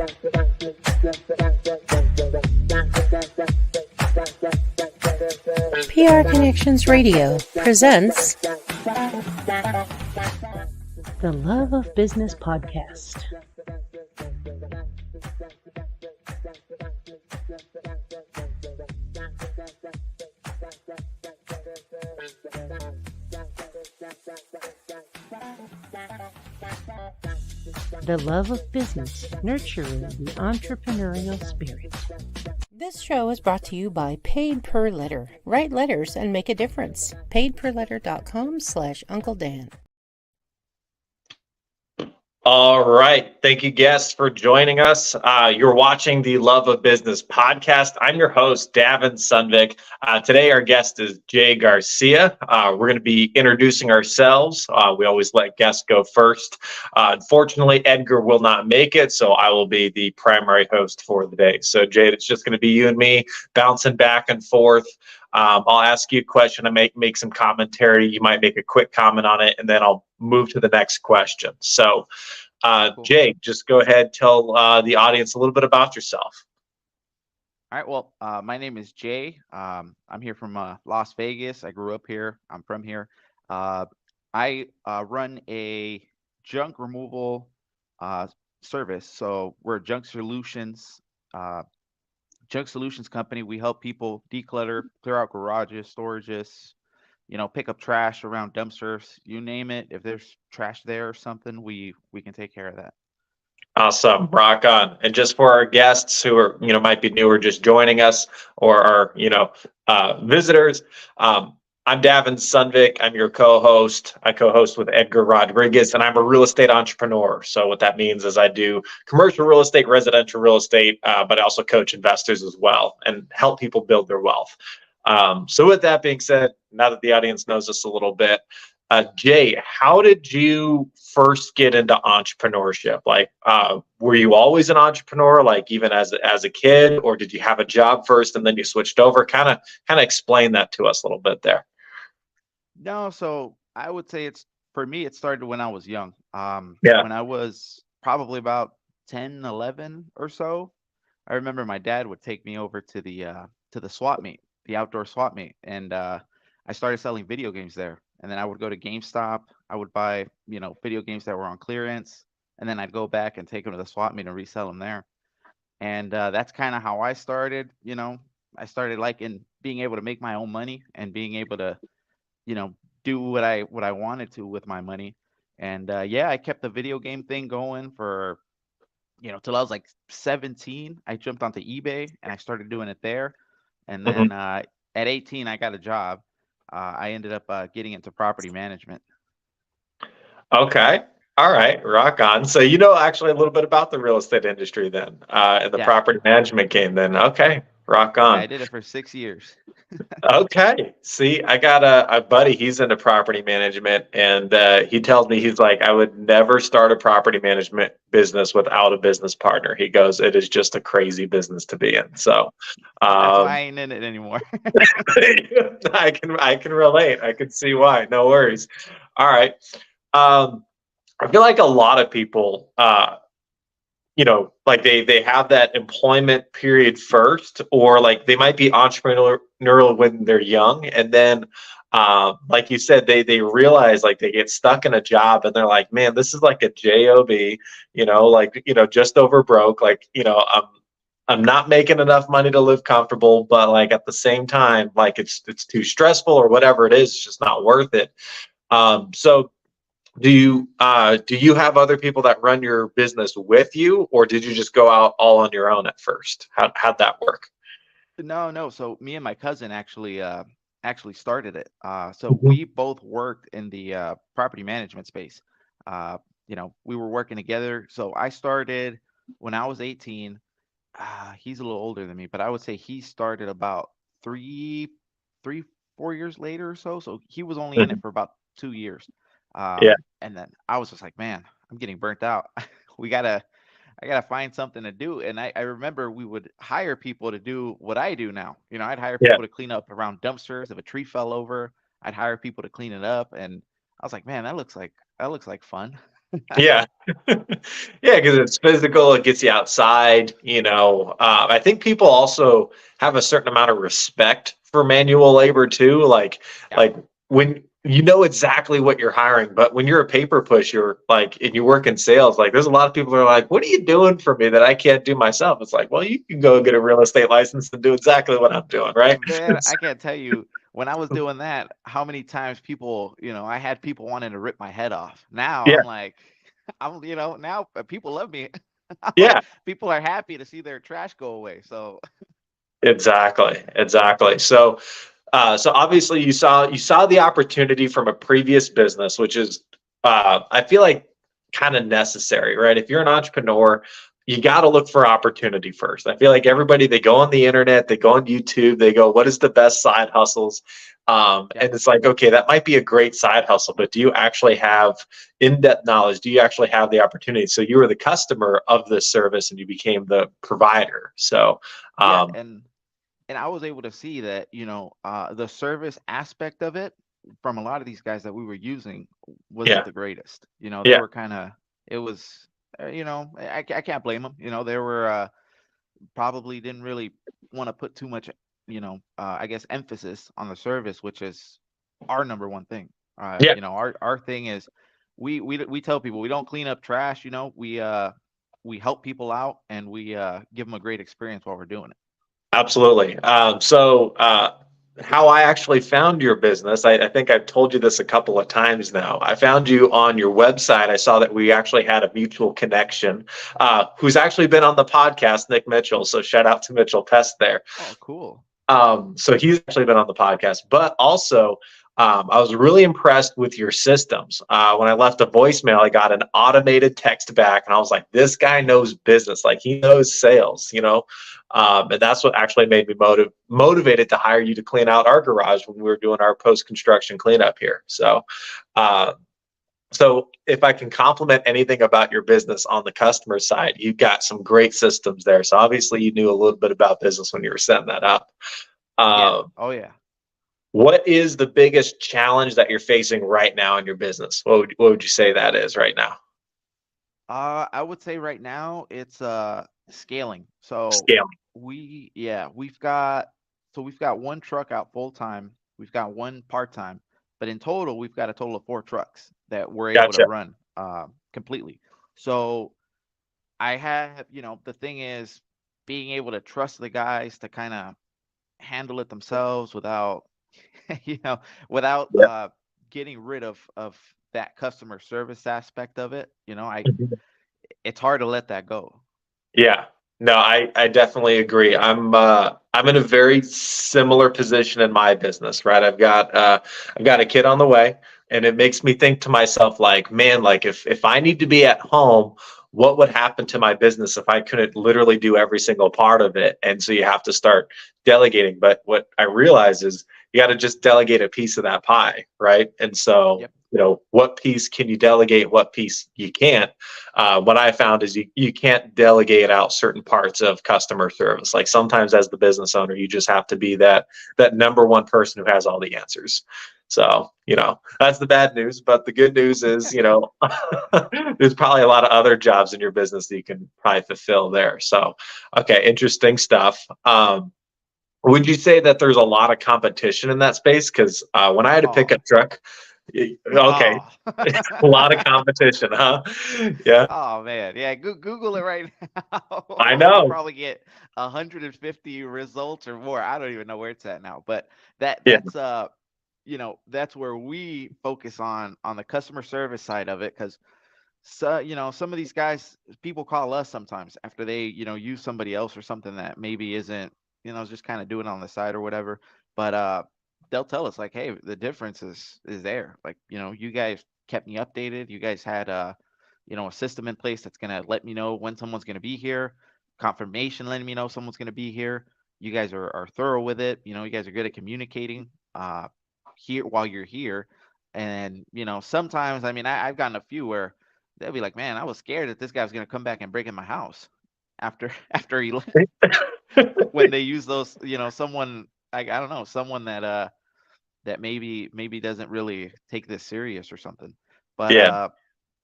PR Connections Radio presents the Love of Business Podcast. The love of business, nurturing the entrepreneurial spirit. This show is brought to you by Paid Per Letter. Write letters and make a difference. paidperletter.com/Uncle Dan. All right. Thank you, guests, for joining us. You're watching the Love of Business podcast. I'm your host, Davin Sundvick. Today, our guest is Jay Garcia. We're going to be introducing ourselves. We always let guests go first. Unfortunately, Edgar will not make it, so I will be the primary host for the day. So, Jay, it's just going to be you and me bouncing back and forth. I'll ask you a question. I make some commentary. You might make a quick comment on it, and then I'll move to the next question. So, cool. Jay, just go ahead, tell the audience a little bit about yourself. All right. Well, my name is Jay. I'm here from Las Vegas. I grew up here. I'm from here. I run a junk removal service. So we're a junk solutions company. We help people declutter, clear out garages, storages, pick up trash around dumpsters, you name it. If there's trash there or something, we can take care of that. Awesome. Rock on. And just for our guests who are, might be newer, just joining us, or are, visitors, I'm Davin Sundvick. I'm your co-host. I co-host with Edgar Rodriguez, and I'm a real estate entrepreneur. So what that means is I do commercial real estate, residential real estate, but I also coach investors as well and help people build their wealth. So with that being said, now that the audience knows us a little bit, Jay, how did you first get into entrepreneurship? Like, were you always an entrepreneur, like even as a kid, or did you have a job first and then you switched over? Kind of explain that to us a little bit there. No, so I would say for me, it started when I was young. When I was probably about 10, 11 or so. I remember my dad would take me over to the swap meet, the outdoor swap meet, and I started selling video games there. And then I would go to GameStop. I would buy, video games that were on clearance, and then I'd go back and take them to the swap meet and resell them there. And that's kind of how I started. I started liking being able to make my own money and being able to, do what I wanted to with my money. And I kept the video game thing going for, till I was like 17. I jumped onto eBay and I started doing it there. And then at 18, I got a job. I ended up getting into property management. Okay. All right. Rock on. So, actually a little bit about the real estate industry then, and the property management game then. Okay. Rock on. Yeah, I did it for 6 years. Okay. See, I got a buddy, he's into property management, and he tells me, he's like, I would never start a property management business without a business partner. He goes, it is just a crazy business to be in. So that's why I ain't in it anymore. I can relate. I can see why. No worries. All right. I feel like a lot of people, like they have that employment period first, or like they might be entrepreneurial when they're young. And then, like you said, they realize like they get stuck in a job and they're like, man, this is like a job, just over broke. Like, I'm not making enough money to live comfortable, but like at the same time, like it's too stressful or whatever it is, it's just not worth it. So do you have other people that run your business with you, or did you just go out all on your own at first? How'd that work? No. So me and my cousin actually started it. So we both worked in the property management space. We were working together. So I started when I was 18. He's a little older than me, but I would say he started about 4 years later or so. So he was only in it for about 2 years. And then I was just like, man, I'm getting burnt out. I gotta find something to do. And I remember we would hire people to do what I do now. I'd hire people to clean up around dumpsters. If a tree fell over, I'd hire people to clean it up. And I was like, man, that looks like fun. Yeah. Yeah, because it's physical, it gets you outside, you know. I think people also have a certain amount of respect for manual labor too. Yeah. Like when you know exactly what you're hiring, but when you're a paper pusher, like, and you work in sales, like there's a lot of people who are like, what are you doing for me that I can't do myself? It's like, well, you can go get a real estate license and do exactly what I'm doing, right? Man, I can't tell you when I was doing that, how many times people, I had people wanting to rip my head off. Now Yeah, I'm like, now people love me. I'm yeah. like, people are happy to see their trash go away. So, Exactly, exactly. So obviously you saw the opportunity from a previous business, which is I feel like kind of necessary, right? If you're an entrepreneur, you got to look for opportunity first. I feel like everybody they go on the internet, they go on YouTube, they go, what is the best side hustles? yep. And it's like, okay, that might be a great side hustle, but do you actually have in-depth knowledge? Do you actually have the opportunity? So you were the customer of this service and you became the provider. So Yeah, um, and I was able to see that, the service aspect of it from a lot of these guys that we were using wasn't yeah, the greatest. They yeah. were kind of, it was, I can't blame them. They were probably didn't really want to put too much, I guess emphasis on the service, which is our number one thing. Yeah, Our thing is we tell people we don't clean up trash. We help people out and we give them a great experience while we're doing it. absolutely. How I actually found your business, I think I've told you this a couple of times now. I found you on your website. I saw that we actually had a mutual connection who's actually been on the podcast, Nick Mitchell. So shout out to Mitchell Pest there. Oh, cool. So he's actually been on the podcast, but also I was really impressed with your systems. When I left a voicemail, I got an automated text back, and I was like, "This guy knows business. Like he knows sales, you know." And that's what actually made me motivated to hire you to clean out our garage when we were doing our post construction cleanup here. Uh, so if I can compliment anything about your business on the customer side, you've got some great systems there. So obviously you knew a little bit about business when you were setting that up. Yeah. Um, Oh, yeah. what is the biggest challenge that you're facing right now in your business? What would you say that is right now? I would say right now it's scaling. So Scaling. we've got one truck out full time. We've got one part time, but in total we've got a total of 4 trucks that we're able to Gotcha. run completely. So I have, the thing is being able to trust the guys to kind of handle it themselves without, you know, without Yeah. getting rid of that customer service aspect of it. Mhm. It's hard to let that go. Yeah. No, I definitely agree. I'm in a very similar position in my business, right? I've got a kid on the way, and it makes me think to myself like, man, like if I need to be at home, what would happen to my business if I couldn't literally do every single part of it? And so you have to start delegating. But what I realize is you got to just delegate a piece of that pie, right? And so, Yep. what piece can you delegate, what piece you can't. What I found is you can't delegate out certain parts of customer service. Like sometimes as the business owner, you just have to be that number one person who has all the answers. So, that's the bad news. But the good news is, there's probably a lot of other jobs in your business that you can probably fulfill there. So, okay, interesting stuff. Would you say that there's a lot of competition in that space? Because when I had to pick Oh. a truck, okay, Oh. a lot of competition, huh? Yeah, Oh man, yeah. Google it right I now. You'll know. probably get 150 results or more. I don't even know where it's at now, but that Yeah. that's that's where we focus on the customer service side of it, because some of these guys, people call us sometimes after they use somebody else or something that maybe isn't just kind of doing it on the side or whatever, but they'll tell us like, hey, the difference is there, like you guys kept me updated, you guys had a system in place that's going to let me know when someone's going to be here, confirmation letting me know someone's going to be here, you guys are thorough with it, you guys are good at communicating here while you're here. And sometimes, I mean, I've gotten a few where they'll be like, man, I was scared that this guy was going to come back and break in my house after after he left, when they use those, someone, I don't know, someone that maybe doesn't really take this serious or something. But Yeah.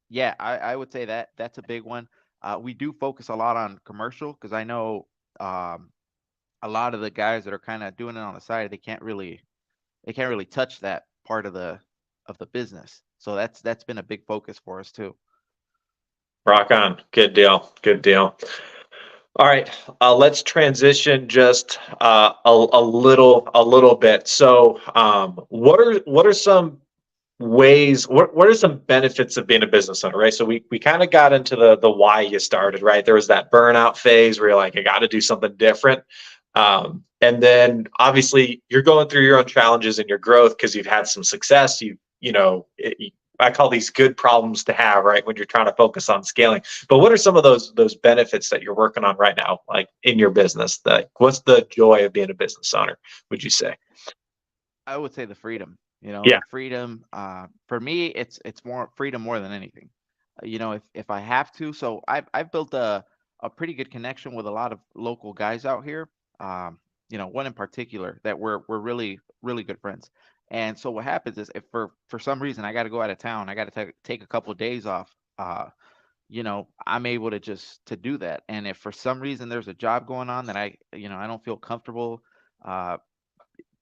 Yeah, I would say that that's a big one. We do focus a lot on commercial because I know um, a lot of the guys that are kind of doing it on the side, they can't really touch that part of the business. So that's been a big focus for us too. Rock on. Good deal. Good deal. All right, let's transition just a little bit. So, what are some ways? What are some benefits of being a business owner? Right. So we kind of got into the why you started. Right. There was that burnout phase where you're like, I got to do something different. And then obviously you're going through your own challenges and your growth because you've had some success. I call these good problems to have, right? When you're trying to focus on scaling. But what are some of those benefits that you're working on right now, like in your business? What's the joy of being a business owner, would you say? I would say the freedom. Yeah. The freedom. For me, it's more freedom more than anything. If I have to, so I've built a pretty good connection with a lot of local guys out here. One in particular that we're really really good friends. And so what happens is if for some reason I got to go out of town, I got to take a couple of days off. I'm able to do that. And if for some reason there's a job going on that I don't feel comfortable uh,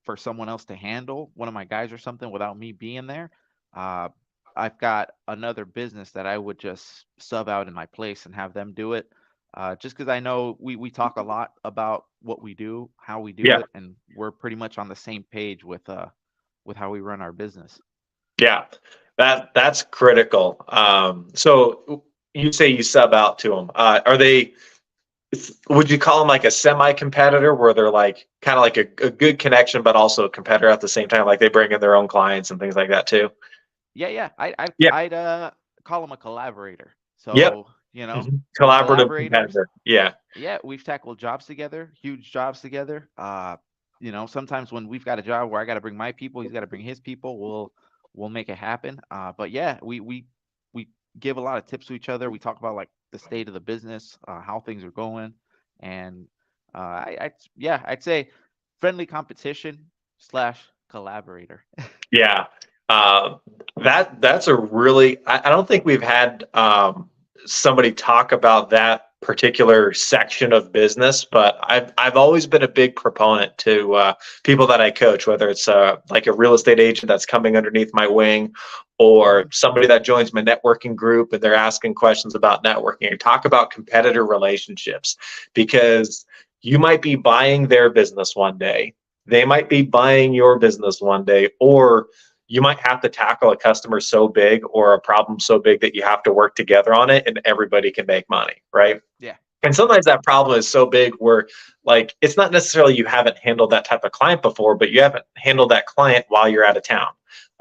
for someone else to handle, one of my guys or something, without me being there, uh, I've got another business that I would just sub out in my place and have them do it. Just because I know we talk a lot about what we do, how we do Yeah. it, and we're pretty much on the same page with how we run our business. Yeah. That's critical. So you say you sub out to them. Are they? Would you call them like a semi-competitor, where they're like kind of like a good connection, but also a competitor at the same time? Like they bring in their own clients and things like that too. Yeah, yeah. Yeah. I'd call them a collaborator. Yep. So we're Collaborative collaborators. competitor. Yeah. Yeah, we've tackled jobs together, huge jobs together. Sometimes when we've got a job where I got to bring my people, he's got to bring his people. We'll make it happen. But yeah, we give a lot of tips to each other. We talk about like the state of the business, how things are going, and I'd say friendly competition slash collaborator. Yeah. Uh, that's a really, I don't think we've had somebody talk about that particular section of business, but I've always been a big proponent to people that I coach, whether it's like a real estate agent that's coming underneath my wing, or Mhm. somebody that joins my networking group and they're asking questions about networking. I talk about competitor relationships, because you might be buying their business one day, they might be buying your business one day, or you might have to tackle a customer so big or a problem so big that you have to work together on it and everybody can make money, right? Yeah. And Yeah. sometimes that problem is so big where, like, it's not necessarily you haven't handled that type of client before, but you haven't handled that client while you're out of town.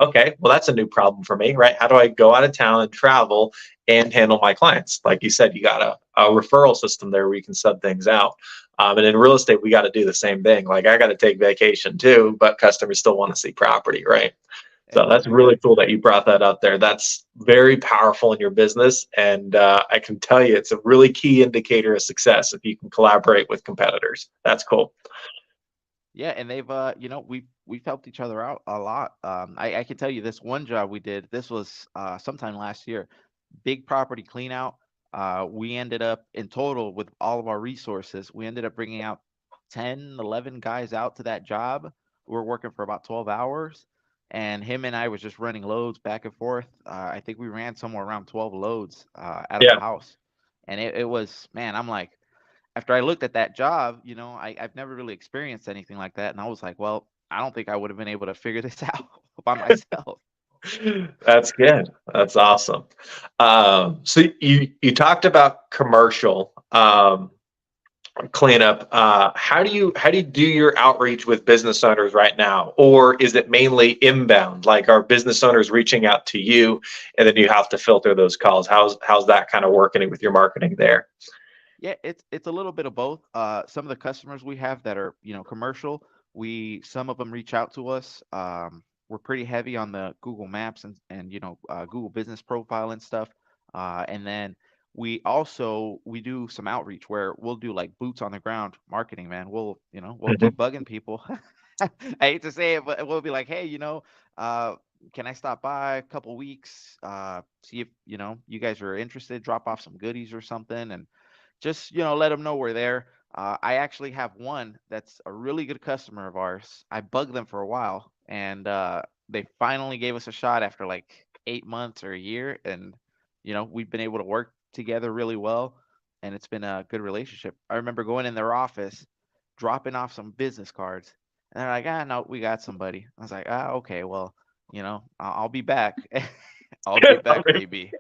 Okay, well, that's a new problem for me, right? How do I go out of town and travel and handle my clients? Like you said, you got a referral system there where you can sub things out. And in real estate, we got to do the same thing. Like, I got to take vacation too, but customers still want to see property, right? So that's really Exactly. cool that you brought that up there. That's very powerful in your business. And I can tell you it's a really key indicator of success if you can collaborate with competitors. That's cool. Yeah, and they've we've helped each other out a lot. I can tell you this one job we did. This was sometime last year. Big property clean out. We ended up in total with all of our resources. We ended up bringing out 10, 11 guys out to that job. We were working for about 12 hours, and him and I was just running loads back and forth. I think we ran somewhere around 12 loads out of the Yeah. house, and it was, man. I'm like, after I looked at that job, I've never really experienced anything like that. And I was like, well, I don't think I would have been able to figure this out by myself. That's good. That's awesome. So you talked about commercial. Cleanup. How do you do your outreach with business owners right now, or is it mainly inbound? Like, are business owners reaching out to you, and then you have to filter those calls? How's that kind of working with your marketing there? Yeah, it's a little bit of both. Some of the customers we have that are, commercial, some of them reach out to us. We're pretty heavy on the Google Maps and Google Business Profile and stuff. And then we do some outreach where we'll do like boots on the ground marketing, man. We'll Mhm. keep bugging people. I hate to say it, but we'll be like, hey, can I stop by a couple weeks, see if, you guys are interested, drop off some goodies or something, and just, let them know we're there. I actually have one that's a really good customer of ours. I bugged them for a while, and they finally gave us a shot after like 8 months or a year, and we've been able to work together really well, and it's been a good relationship. I remember going in their office, dropping off some business cards, and they're like, "Ah, no, we got somebody." I was like, "Ah, okay, well, I'll be back. I'll be back, maybe."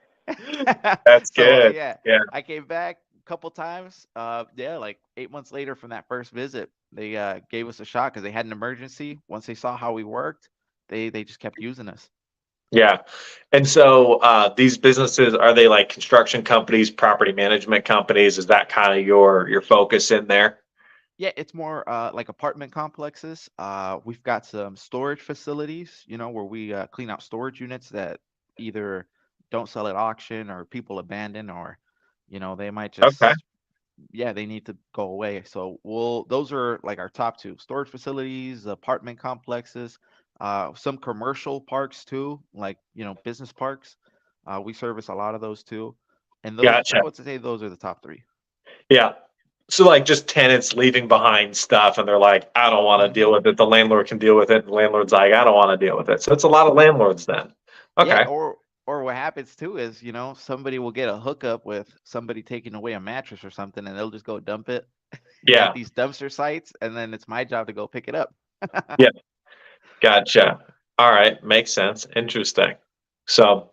That's So good. yeah, Yeah. I came back a couple times. Yeah, like 8 months later from that first visit, they gave us a shot because they had an emergency. Once they saw how we worked, they just kept using us. Yeah. And so these businesses, are they like construction companies, property management companies? Is that kind of your focus in there? Yeah, it's more like apartment complexes. We've got some storage facilities, where we clean out storage units that either don't sell at auction or people abandon, or they might Okay. just, yeah, they need to go away. So those are like our top two: storage facilities, apartment complexes, some commercial parks too, like business parks. We service a lot of those too, and those, Gotcha. I would say, those are the top three. Yeah. So like just tenants leaving behind stuff and they're like, I don't want to Hmm. deal with it. The landlord can deal with it. The landlord's like, I don't want to deal with it. So it's a lot of landlords then. Yeah, Okay. or what happens too is, somebody will get a hookup with somebody taking away a mattress or something, and they'll just go dump it at Yeah. these dumpster sites, and then it's my job to go pick it up. Yeah. Gotcha. All right. Makes sense. Interesting. So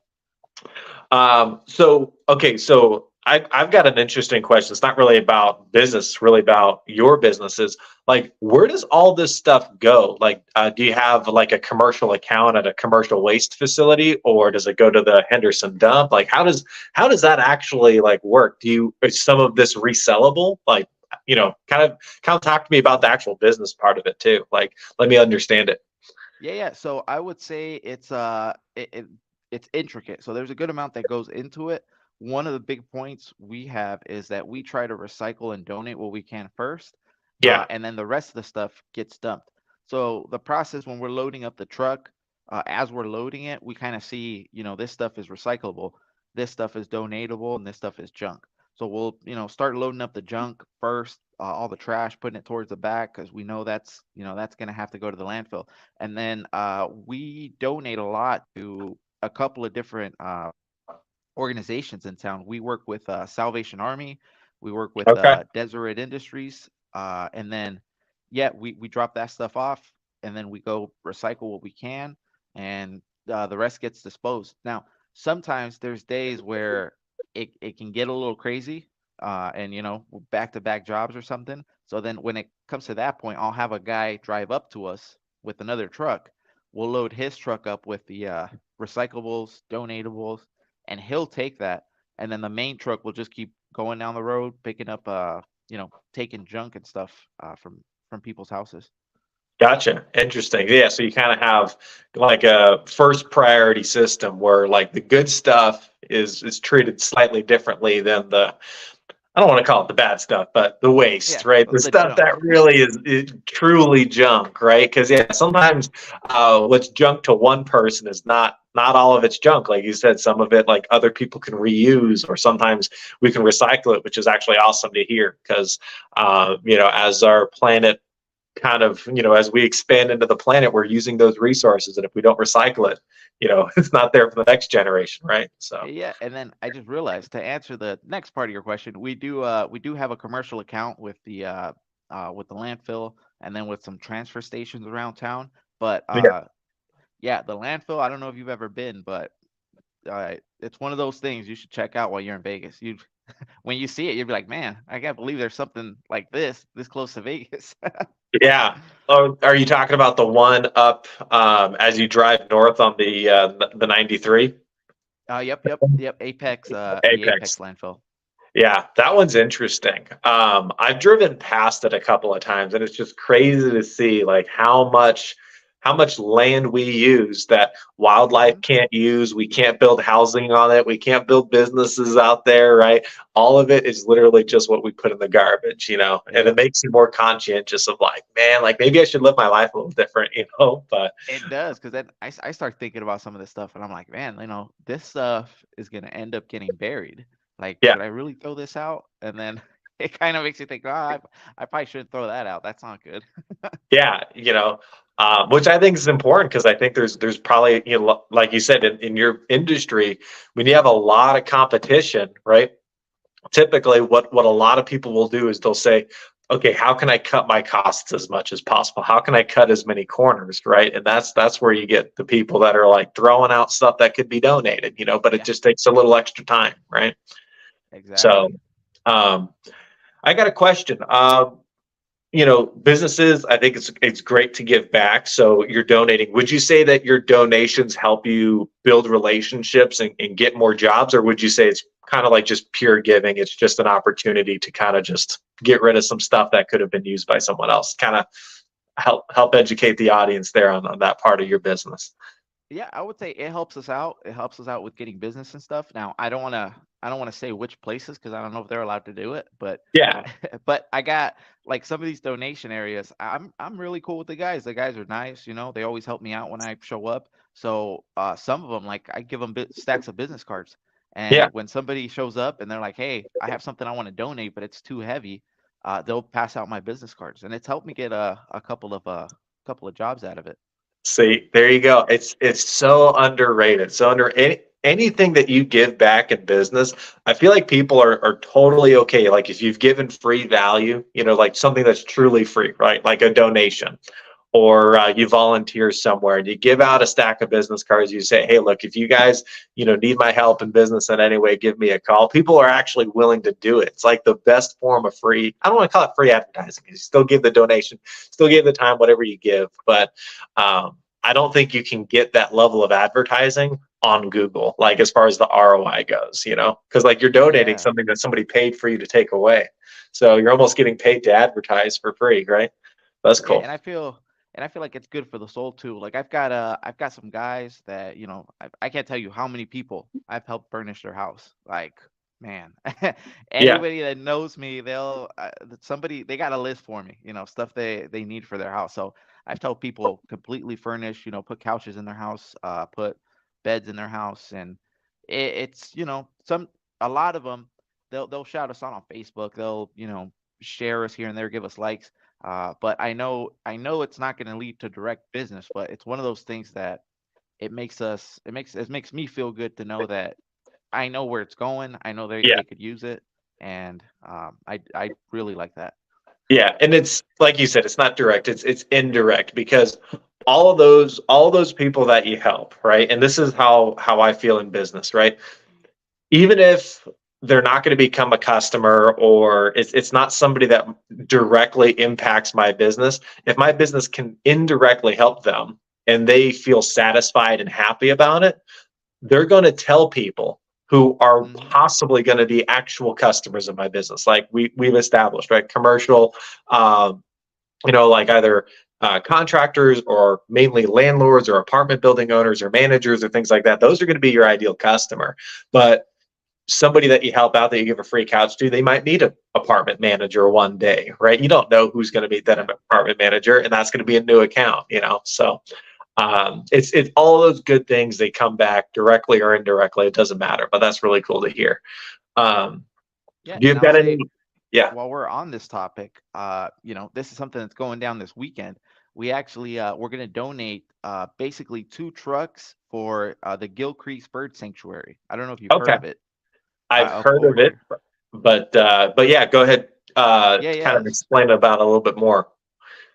okay, so I've got an interesting question. It's not really about business, it's really about your businesses. Like, where does all this stuff go? Like, do you have like a commercial account at a commercial waste facility, or does it go to the Henderson dump? Like, how does that actually like work? Is some of this resellable? Like, kind of talk to me about the actual business part of it too. Like, let me understand it. Yeah, yeah. So I would say it's intricate. So there's a good amount that goes into it. One of the big points we have is that we try to recycle and donate what we can first, Yeah. and then the rest of the stuff gets dumped. So the process when we're loading up the truck, as we're loading it, we kind of see, this stuff is recyclable, this stuff is donatable, and this stuff is junk. So we'll, start loading up the junk first, all the trash, putting it towards the back because we know that's going to have to go to the landfill. And then we donate a lot to a couple of different organizations in town. We work with Salvation Army, we work with Okay. Deseret Industries, and then yeah, we drop that stuff off, and then we go recycle what we can, and the rest gets disposed. Now, sometimes there's days where it can get a little crazy, and back to back jobs or something. So then when it comes to that point, I'll have a guy drive up to us with another truck. We'll load his truck up with the recyclables, donatables, and he'll take that. And then the main truck will just keep going down the road, picking up, taking junk and stuff from people's houses. Gotcha. Interesting. Yeah. So you kind of have like a first priority system where like the good stuff is treated slightly differently than I don't want to call it the bad stuff, but the waste, Yeah, right? The the stuff junk. that really is truly junk, right? Because yeah, sometimes what's junk to one person is not all of it's junk. Like you said, some of it like other people can reuse, or sometimes we can recycle it, which is actually awesome to hear. Because as our planet kind of, as we expand into the planet, we're using those resources, and if we don't recycle it, it's not there for the next generation, right? So Yeah, and then I just realized, to answer the next part of your question, we do have a commercial account with the landfill, and then with some transfer stations around town. But yeah. yeah, the landfill, I don't know if you've ever been, but it's one of those things you should check out while you're in Vegas. You When you see it, you'll be like, man, I can't believe there's something like this close to Vegas. Yeah. Oh, are you talking about the one up as you drive north on the 93? Yep. The Apex Apex. landfill. Yeah, that one's interesting. I've driven past it a couple of times, and it's just crazy to see like how much how much land we use that wildlife can't use. We can't build housing on it. We can't build businesses out there, right? All of it is literally just what we put in the garbage, and Yeah. it makes you more conscientious of like, man, like maybe I should live my life a little different, but It does, because then I start thinking about some of this stuff, and I'm like, man, this stuff is gonna end up getting buried. Like, yeah. should I really throw this out? And then it kind of makes you think, I probably shouldn't throw that out. That's not good. Yeah, which I think is important because I think there's probably, like you said, in your industry, when you have a lot of competition, right? Typically, what a lot of people will do is they'll say, okay, how can I cut my costs as much as possible? How can I cut as many corners, right? And that's where you get the people that are like throwing out stuff that could be donated, but it Yeah, just takes a little extra time, right? So, exactly. um, I got a question. Businesses, I think it's great to give back. So you're donating. Would you say that your donations help you build relationships and get more jobs, or would you say it's kind of like just pure giving? It's just an opportunity to kind of just get rid of some stuff that could have been used by someone else. Kind of help educate the audience there on that part of your business. Yeah, I would say it helps us out. It helps us out with getting business and stuff. Now, I don't want to say which places because I don't know if they're allowed to do it, but Yeah. but I got like some of these donation areas. I'm really cool with the guys. The guys are nice, they always help me out when I show up. So some of them, like, I give them stacks of business cards. Yeah. And when somebody shows up and they're like, "Hey, I have something I want to donate, but it's too heavy," they'll pass out my business cards, and it's helped me get a couple of jobs out of it. See, there you go. It's so underrated. So under anything that you give back in business, I feel like people are totally okay. Like if you've given free value, like something that's truly free, right? Like a donation, or you volunteer somewhere and you give out a stack of business cards. You say, hey, look, if you guys, need my help in business in any way, give me a call. People are actually willing to do it. It's like the best form of free. I don't want to call it free advertising. You still give the donation, still give the time, whatever you give. But I don't think you can get that level of advertising on Google, like as far as the ROI goes, because like you're donating Yeah. something that somebody paid for you to take away. So you're almost getting paid to advertise for free, right? That's Yeah, cool. and I feel like it's good for the soul too. Like I've got some guys that, I can't tell you how many people I've helped furnish their house. Like, man, Yeah. anybody that knows me, somebody, they got a list for me, stuff they need for their house. So I've told people completely furnish, put couches in their house, put beds in their house, and it's, a lot of them, they'll shout us out on Facebook. They'll, share us here and there, give us likes. But I know it's not going to lead to direct business, but it's one of those things that it makes me feel good to know that I know where it's going. I know they Yeah. they could use it, and I really like that. Yeah. And it's like you said, it's not direct, it's indirect because all those people that you help, right? And this is how I feel in business, right? Even if they're not going to become a customer or it's not somebody that directly impacts my business, if my business can indirectly help them and they feel satisfied and happy about it, they're going to tell people who are Hmm. possibly going to be actual customers of my business. Like we've established, right? Commercial, um, like either contractors or mainly landlords or apartment building owners or managers or things like that. Those are going to be your ideal customer. But somebody that you help out that you give a free couch to, they might meet an apartment manager one day, right? You don't know who's going to meet that Yeah. apartment manager, and that's going to be a new account, So it's all those good things. They come back directly or indirectly. It doesn't matter, but that's really cool to hear. Um, Yeah, do and you've I'll got any? say, Yeah. while we're on this topic, this is something that's going down this weekend. We actually we're going to donate basically 2 trucks for the Gill Creek Bird Sanctuary. I don't know if you've heard Okay. of it. I've Up heard of it, over. but yeah, go ahead. Yeah, Kind yeah. of explain about it a little bit more.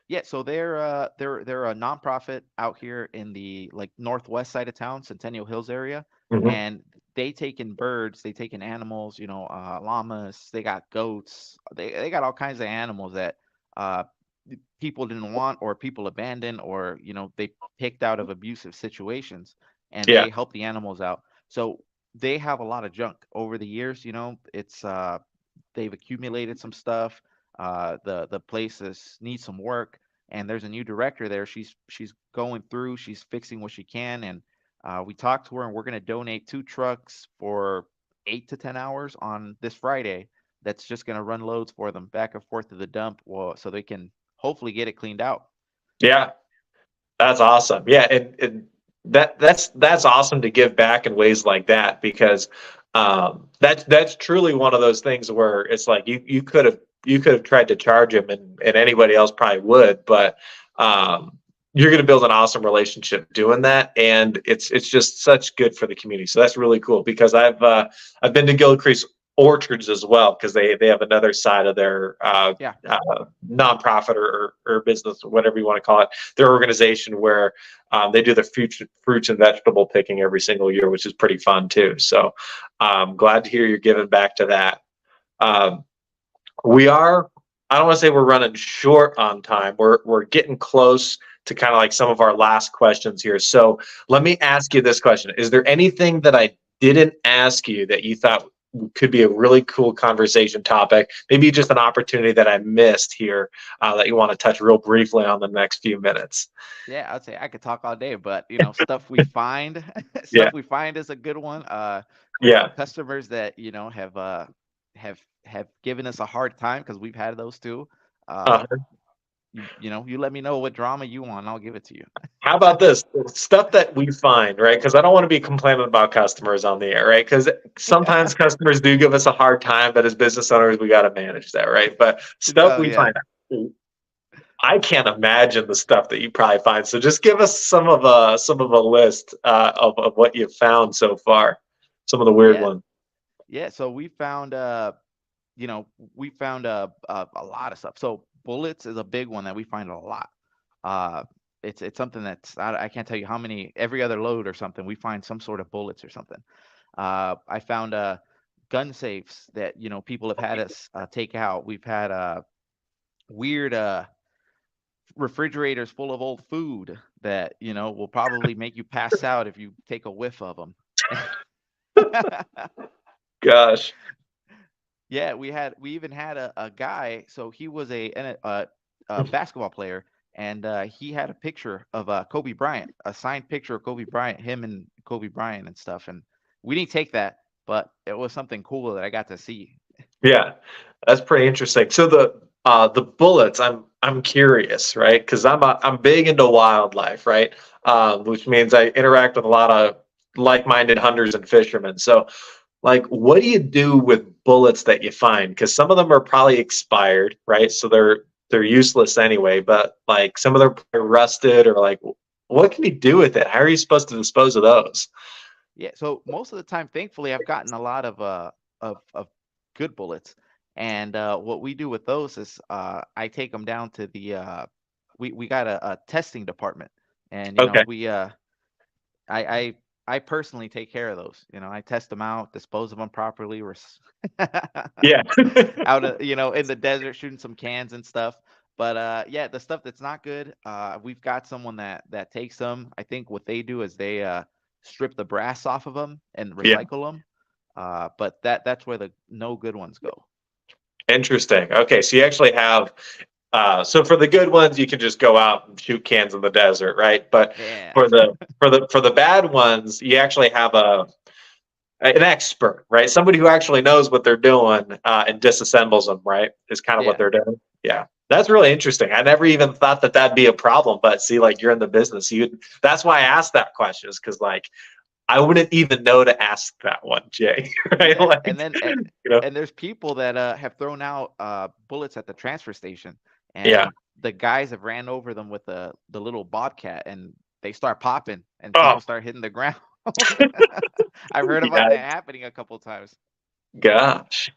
Yeah, so they're a nonprofit out here in the, like, northwest side of town, Centennial Hills area, Hmm. and they take in birds, they take in animals, llamas, they got goats, they got all kinds of animals that uh people didn't want, or people abandoned, or they picked out of abusive situations, and Yeah. they help the animals out. So they have a lot of junk over the years. It's they've accumulated some stuff. The places need some work, and there's a new director there. She's going through, she's fixing what she can, and we talked to her, and we're going to donate 2 trucks for 8 to 10 hours on this Friday. That's just going to run loads for them back and forth to the dump, so they can hopefully get it cleaned out. Yeah, that's awesome. Yeah, and that's awesome to give back in ways like that, because that's truly one of those things where it's like you could have tried to charge him, and anybody else probably would, but you're going to build an awesome relationship doing that, and it's just such good for the community. So that's really cool, because I've been to Gilcrease Orchards as well, because they have another side of their nonprofit or business, whatever you want to call it, their organization, where they do the fruits and vegetable picking every single year, which is pretty fun too. So I'm glad to hear you're giving back to that. I don't want to say we're running short on time. We're getting close to kind of like some of our last questions here. So let me ask you this question. Is there anything that I didn't ask you that you thought could be a really cool conversation topic? Maybe just an opportunity that I missed here that you want to touch real briefly on the next few minutes? Yeah, I'd say I could talk all day, but stuff we find, we find is a good one. Customers that have given us a hard time, because we've had those too. You let me know what drama you want, and I'll give it to you. How about this stuff that we find, right? Because I don't want to be complaining about customers on the air, right? Because sometimes customers do give us a hard time, but as business owners, we got to manage that, right? But stuff we find, I can't imagine the stuff that you probably find. So just give us some of a list of what you've found so far, some of the weird ones. Yeah, so we found a lot of stuff. So bullets is a big one that we find a lot. It's something that's, I can't tell you how many, every other load or something, we find some sort of bullets or something. I found gun safes that people have had us take out. We've had weird refrigerators full of old food that will probably make you pass out if you take a whiff of them. Gosh. Yeah, we even had a guy. So he was a basketball player, and he had a picture of Kobe Bryant, a signed picture of Kobe Bryant, him and Kobe Bryant and stuff. And we didn't take that, but it was something cool that I got to see. Yeah, that's pretty interesting. So the bullets, I'm curious, right? Because I'm big into wildlife, right? Which means I interact with a lot of like-minded hunters and fishermen. So, like, what do you do with bullets that you find? Because some of them are probably expired, right? So they're useless anyway. But like some of them are rusted, or like, what can you do with it? How are you supposed to dispose of those? Yeah, so most of the time, thankfully, I've gotten a lot of good bullets, and what we do with those is I take them down to the we got a testing department, and I personally take care of those. I test them out, dispose of them properly. Out of in the desert shooting some cans and stuff. But the stuff that's not good, we've got someone that takes them. I think what they do is they strip the brass off of them and recycle them. But that's where the no good ones go. Interesting. Okay, so you actually have so for the good ones, you can just go out and shoot cans in the desert, right? But for the bad ones, you actually have an expert, right? Somebody who actually knows what they're doing and disassembles them, right? Is kind of what they're doing. Yeah, that's really interesting. I never even thought that that'd be a problem, but see, like, you're in the business. That's why I asked that question, is because like I wouldn't even know to ask that one, Jay. Right? Yeah. Like, and there's people that have thrown out bullets at the transfer station. And the guys have ran over them with the little bobcat, and they start popping, and people start hitting the ground. I've heard about that happening a couple of times. Gosh,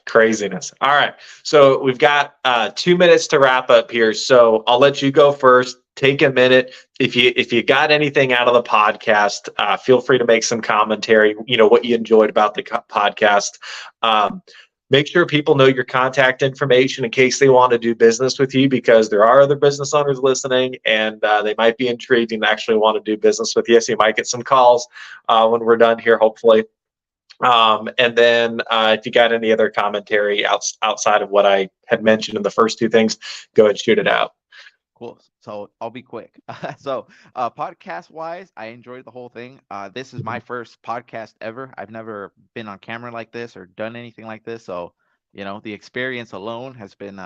craziness. All right. So we've got 2 minutes to wrap up here. So I'll let you go first. Take a minute. If you got anything out of the podcast, feel free to make some commentary, what you enjoyed about the podcast. Make sure people know your contact information in case they want to do business with you, because there are other business owners listening, and they might be intrigued and actually want to do business with you. So you might get some calls when we're done here, hopefully. And then if you got any other commentary outside of what I had mentioned in the first two things, go ahead and shoot it out. Cool. So I'll be quick. So podcast wise, I enjoyed the whole thing. This is my first podcast ever. I've never been on camera like this or done anything like this. So, the experience alone has been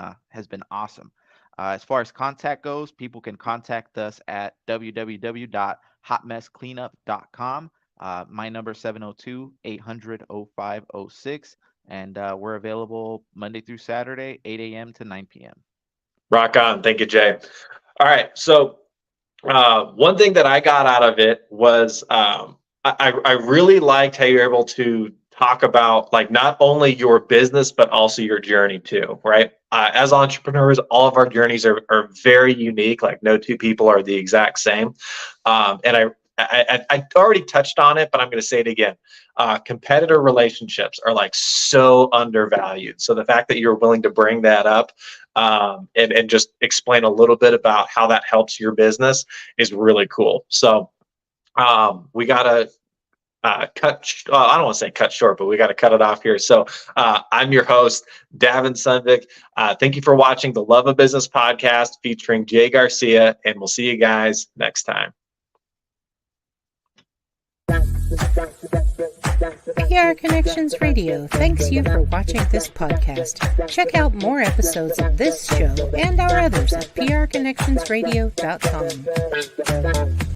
awesome. As far as contact goes, people can contact us at www.hotmesscleanup.com. My number 702-800-0506. And we're available Monday through Saturday, 8 a.m. to 9 p.m. Rock on. Thank you, Jay. All right. So one thing that I got out of it was I really liked how you're able to talk about like not only your business, but also your journey too, right? As entrepreneurs, all of our journeys are very unique. Like no two people are the exact same. And I already touched on it, but I'm going to say it again. Competitor relationships are like so undervalued. So the fact that you're willing to bring that up and just explain a little bit about how that helps your business is really cool. So we got to I don't want to say cut short, but we got to cut it off here. So I'm your host, Davin Sundvick. Thank you for watching the Love of Business podcast featuring Jay Garcia, and we'll see you guys next time. PR Connections Radio thanks you for watching this podcast. Check out more episodes of this show and our others at prconnectionsradio.com.